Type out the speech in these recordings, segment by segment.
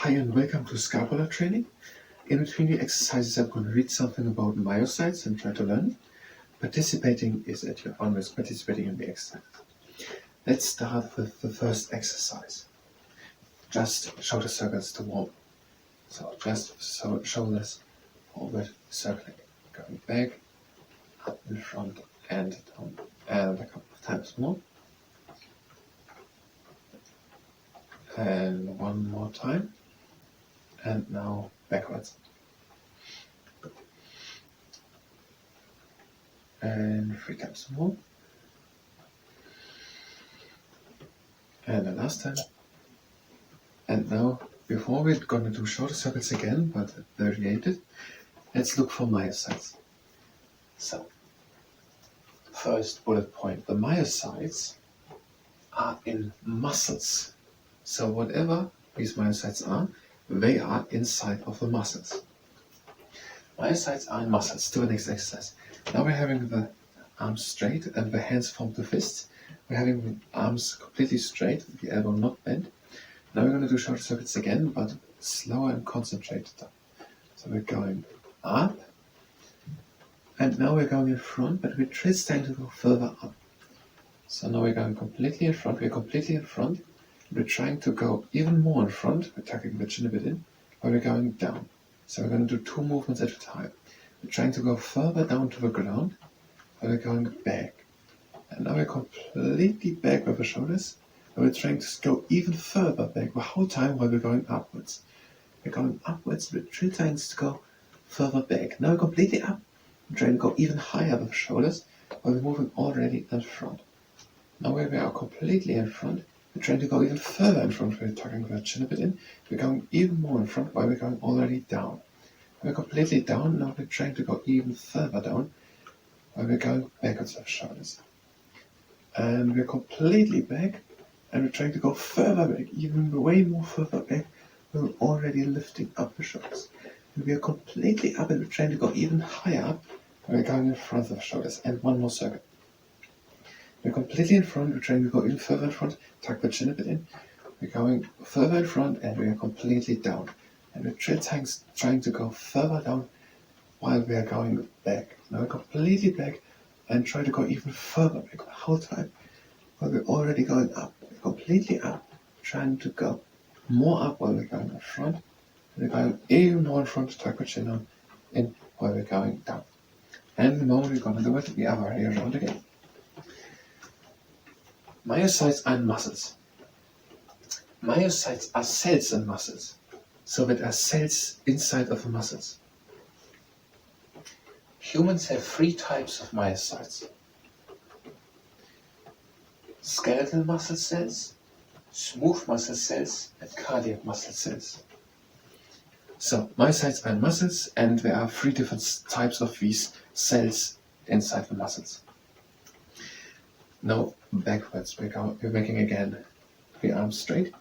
Hi and welcome to Scapula Training. In between the exercises I'm going to read something about myocytes and try to learn it. Participating is at your own risk, participating in the exercise. Let's start with the first exercise. Just shoulder circles to warm. So just shoulders forward, circling, going back, up in front and down, and a couple of times more. And one more time. And now backwards. And 3 times more. And the last time. And now, before we're going to do shoulder circles again, but variated, let's look for myocytes. So, first bullet point, the myocytes are in muscles. So whatever these myocytes are, they are inside of the muscles. Myocytes are in muscles. Do the next exercise. Now we're having the arms straight and the hands form to fists. We're having the arms completely straight, the elbow not bent. Now we're going to do shoulder circuits again, but slower and concentrated. So we're going up, and now we're going in front, but we're just trying to go further up. So now we're going completely in front, we're completely in front, we're trying to go even more in front, we're tucking the chin a bit in, but we're going down. So we're going to do 2 movements at a time. We're trying to go further down to the ground, but we're going back. And now we're completely back with the shoulders, and we're trying to go even further back the whole time while we're going upwards. We're going upwards, we're trying to go further back. Now we're completely up, we're trying to go even higher with the shoulders, while we're moving already in front. Now we are completely in front, we're trying to go even further in front, we're tucking the chin a bit in, we're going even more in front while we're going already down. We're completely down, now we're trying to go even further down while we're going backwards with shoulders. And we're completely back, and we're trying to go further back, even way more further back, we're already lifting up the shoulders. And we are completely up, and we're trying to go even higher up, and we're going in front of the shoulders. And one more circle. We're completely in front, we're trying to go even further in front, tuck the chin a bit in. We're going further in front, and we are completely down. And we're trying to go further down while we are going back. Now we're completely back, and try to go even further back the whole time. While we're already going up, we're completely up, trying to go more up while we're going in front. And we're going even more in front, tuck the chin on in while we're going down. And now we're going to do it the other way around again. Myocytes are in muscles. Myocytes are cells in muscles. So that are cells inside of the muscles. Humans have 3 types of myocytes. Skeletal muscle cells, smooth muscle cells, and cardiac muscle cells. So, myocytes are in muscles, and there are 3 different types of these cells inside the muscles. Now, backwards, we're making again the arms straight,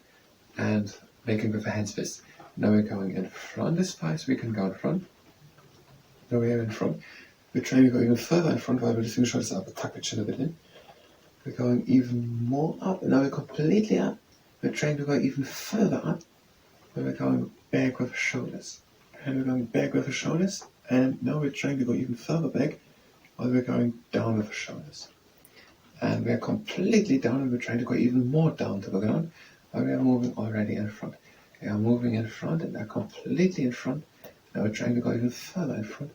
and making with the hands fists. Now we're going in front as far as we can go in front. Now we're in front. We're trying to go even further in front while we're lifting the shoulders up, tuck the chin a bit in. We're going even more up, and now we're completely up. We're trying to go even further up, and we're going back with the shoulders. And we're going back with the shoulders, and now we're trying to go even further back while we're going down with the shoulders. And we're completely down, and we're trying to go even more down to the ground while we are moving already in front. We are moving in front, and we are completely in front. Now we're trying to go even further in front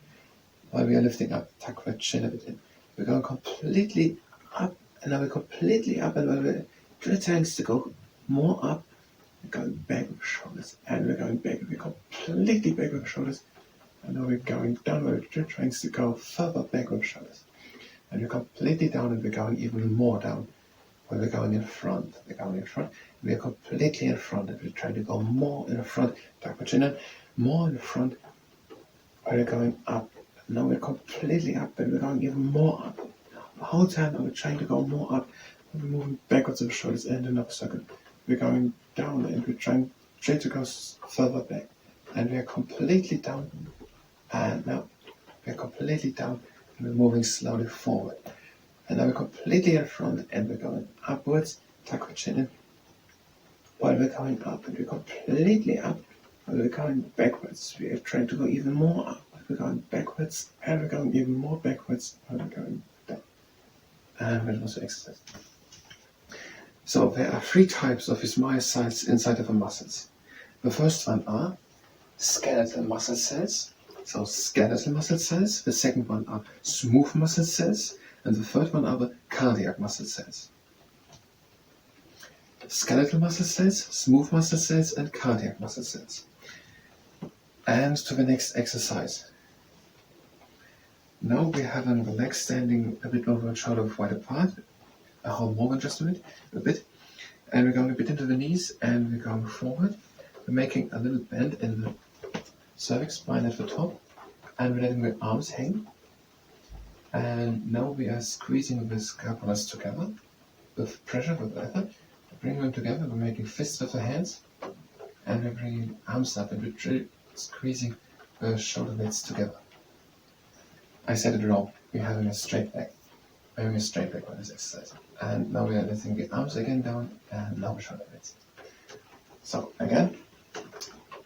while we are lifting up, tuck the chin a bit in. We're going completely up, and now we're completely up, and we're trying to go more up. We're going back with the shoulders, and we're going back, we're completely back with the shoulders, and now we're going down, we're trying to go further back with the shoulders. And we're completely down, and we're going even more down. While we're going in front, we're going in front, and we're completely in front, and we're trying to go more in the front, tuck the chin in, more in the front, while we're going up. Now we're completely up, and we're going even more up. The whole time we're trying to go more up, and we're moving backwards with the shoulders, and another circle. We're going down, and we're trying to go further back. And we're completely down, and now we're completely down, and we're moving slowly forward. And now we're completely in front, and we're going upwards, tuck the chin in, while we're going up, and we're completely up, we're going backwards. We are trying to go even more up. We're going backwards, and we're going even more backwards, and we're going down. And we'll also exercise. So there are 3 types of these myocytes inside of the muscles. The first one are skeletal muscle cells. So skeletal muscle cells. The second one are smooth muscle cells. And the third one are the cardiac muscle cells. Skeletal muscle cells, smooth muscle cells, and cardiac muscle cells. And to the next exercise. Now we have the legs standing a bit over and shoulder wide apart. A whole more than just a bit. And we're going a bit into the knees and we're going forward. We're making a little bend in the cervix spine at the top. And we're letting the arms hang. And now we are squeezing the scapulas together with pressure, with effort. Bring them together, we're making fists with the hands, and we're bringing arms up and we're squeezing the shoulder blades together. I said it wrong, we're having a straight back. We're having a straight back on this exercise. And now we are letting the arms again down, and now the shoulder blades. So again,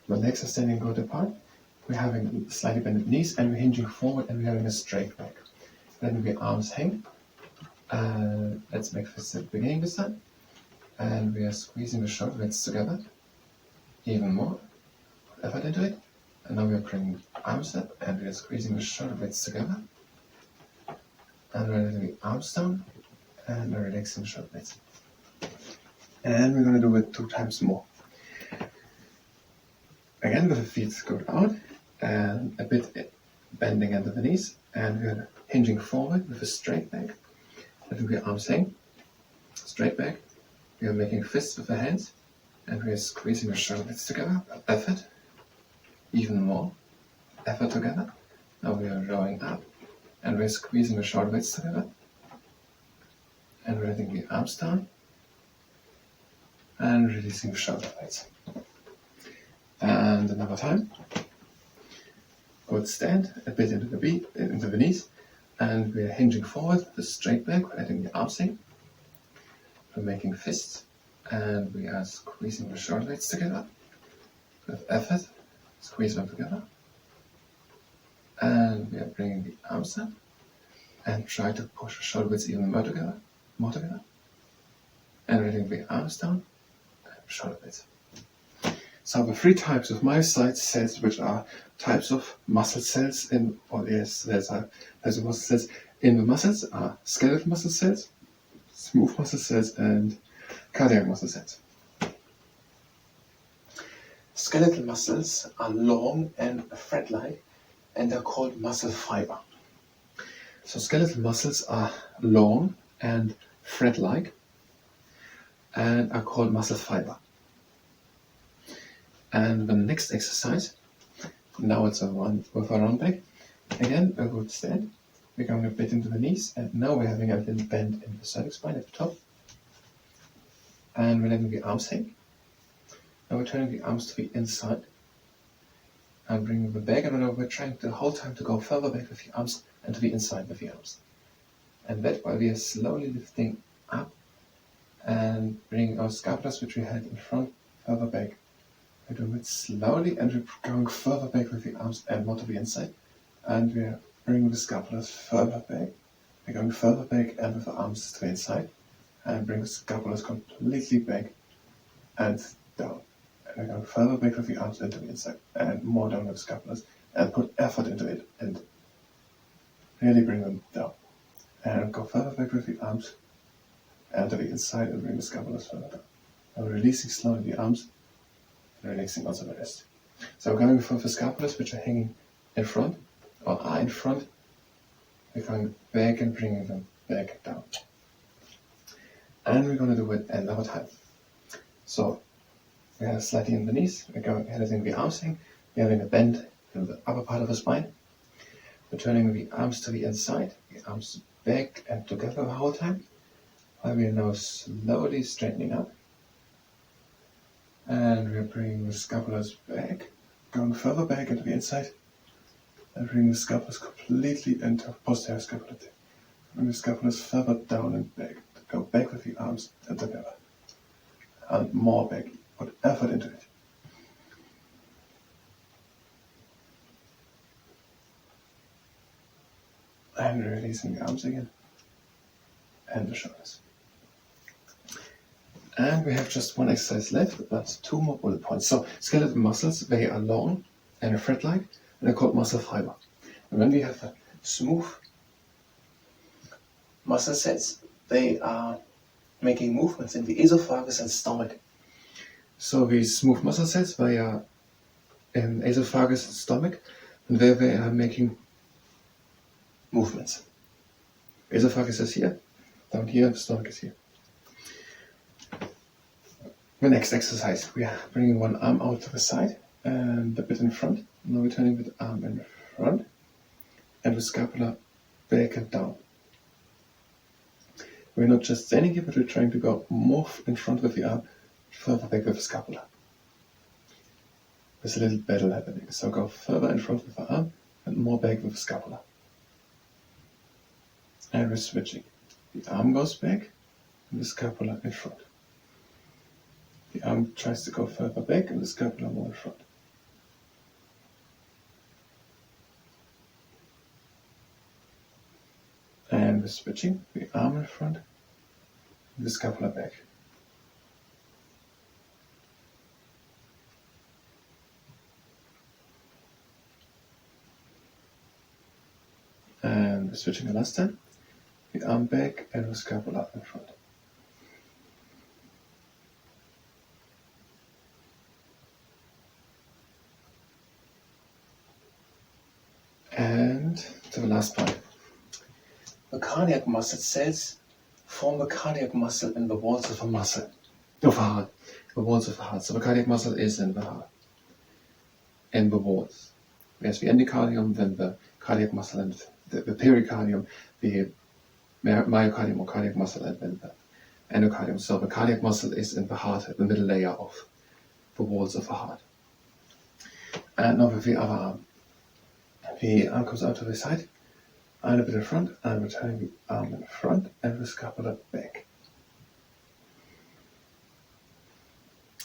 the legs are standing good apart, we're having slightly bended knees, and we're hinging forward, and we're having a straight back. Letting the arms hang. Let's make fists at the beginning this time. And we are squeezing the shoulder blades together, even more, effort into it. And now we are bringing arms up, and we are squeezing the shoulder blades together. And we're letting the arms down, and we're relaxing the shoulder blades. And we're going to do it 2 times more. Again, with the feet go out, and a bit bending under the knees, and we're hinging forward with a straight back. Letting the arms hang, straight back. We are making fists with the hands, and we are squeezing the shoulder blades together, effort, even more, effort together. Now we are rowing up, and we are squeezing the shoulder blades together, and we're letting the arms down, and releasing the shoulder blades. And another time, good stand, a bit into the knees, and we are hinging forward with a straight back, we're letting the arms hang. We're making fists, and we are squeezing the shoulder blades together with effort. Squeeze them together, and we are bringing the arms up and try to push the shoulder blades even more together, and letting the arms down and shoulder blades. So the 3 types of myocyte cells, which are types of muscle cells in muscle cells in the muscles, are skeletal muscle cells, smooth muscle cells, and cardiac muscle cells. Skeletal muscles are long and thread-like, and are called muscle fiber. So skeletal muscles are long and thread-like, and are called muscle fiber. And the next exercise, now it's a one with a round back. Again, a good stand. We're going a bit into the knees, and now we're having a little bend in the cervix spine at the top. And we're letting the arms hang. Now we're turning the arms to the inside and bringing them back, and we're trying the whole time to go further back with the arms and to the inside with the arms. And that while we are slowly lifting up and bringing our scapulas, which we had in front, further back. We're doing it slowly, and we're going further back with the arms and more to the inside. And we're bringing the scapulas further back. We're going further back and with the arms to the inside. And bring the scapulas completely back and down. And we're going further back with the arms into the inside. And more down with the scapulas. And put effort into it. And really bring them down. And go further back with the arms and to the inside and bring the scapulas further down. And releasing slowly the arms. And relaxing also the rest. So we're going for the scapulas, which are hanging in front, or are in front. We're going back and bringing them back down. And we're going to do it another time. So we are slightly in the knees, we're going letting the arms hang, we're having a bend in the upper part of the spine. We're turning the arms to the inside, the arms back and together the whole time, while we are now slowly straightening up. And we're bringing the scapulas back, going further back into the inside, and bringing the scapulas completely into posterior scapular. Bring the scapulas further down and back, go back with the arms and together. And more back, put effort into it. And releasing the arms again. And the shoulders. And we have just one exercise left, but 2 more bullet points. So skeletal muscles, they are long and thread-like, and they're called muscle fiber. And when we have a smooth muscle cells, they are making movements in the esophagus and stomach. So these smooth muscle cells, they are in esophagus and stomach, and there they are making movements. Esophagus is here, down here, the stomach is here. The next exercise, we are bringing one arm out to the side and a bit in front. Now we're turning the arm in front and the scapula back and down. We're not just standing here, but we're trying to go more in front with the arm, further back with the scapula. There's a little battle happening. So go further in front with the arm and more back with the scapula. And we're switching. The arm goes back and the scapula in front. The arm tries to go further back and the scapula more in front. And we're switching. The arm in front and the scapula back. And we're switching the last time. The arm back and the scapula in front. And to the last part. The cardiac muscle cells form the cardiac muscle in the walls of a muscle, of a heart, the walls of the heart. So the cardiac muscle is in the heart, in the walls. There's the endocardium, then the cardiac muscle, and the pericardium, the myocardium or cardiac muscle, and then the endocardium. So the cardiac muscle is in the heart, the middle layer of the walls of the heart. And now with the other arm. The arm comes out to the side, and a bit in front, and we're turning the arm in front and the scapula back.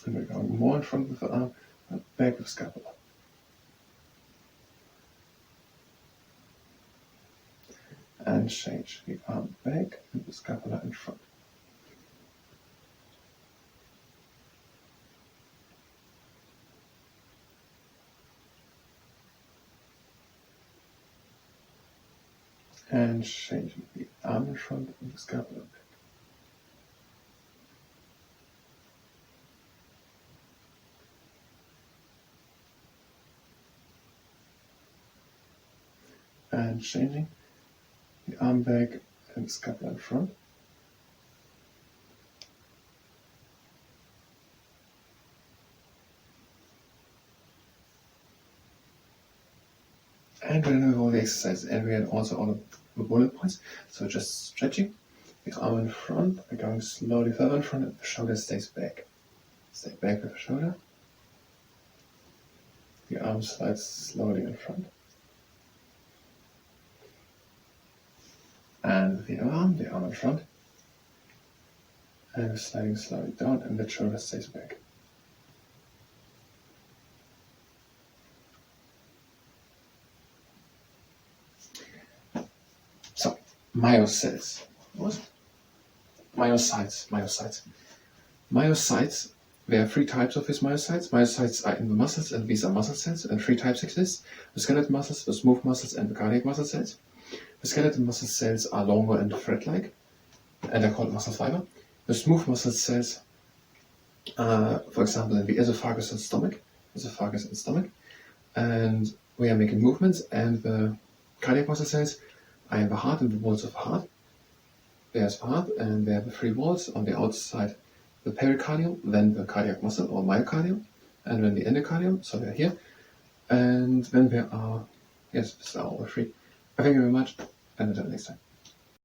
And we're going more in front with the arm and back with scapula. And change the arm back and the scapula in front. And changing the arm in front and the scapula back. And changing the arm back and the scapula in front. And we're doing all the exercises, and we had also all the bullet points. So just stretching, the arm in front, and going slowly further in front, and the shoulder stays back. Stay back with the shoulder. The arm slides slowly in front. And the arm in front. And sliding slowly down, and the shoulder stays back. So, myocytes. What? Myocytes. Myocytes, there are 3 types of these myocytes. Myocytes are in the muscles, and these are muscle cells, and 3 types exist. The skeletal muscles, the smooth muscles, and the cardiac muscle cells. The skeletal muscle cells are longer and thread-like, and are called muscle fiber. The smooth muscle cells, for example, in the esophagus and stomach, and we are making movements, and the cardiac muscle cells are in the heart and the walls of the heart. There's the heart, and there are the 3 walls on the outside, the pericardium, then the cardiac muscle or myocardium, and then the endocardium, so they're here. And then there are, yes, these are all 3. Thank you very much, and until next time.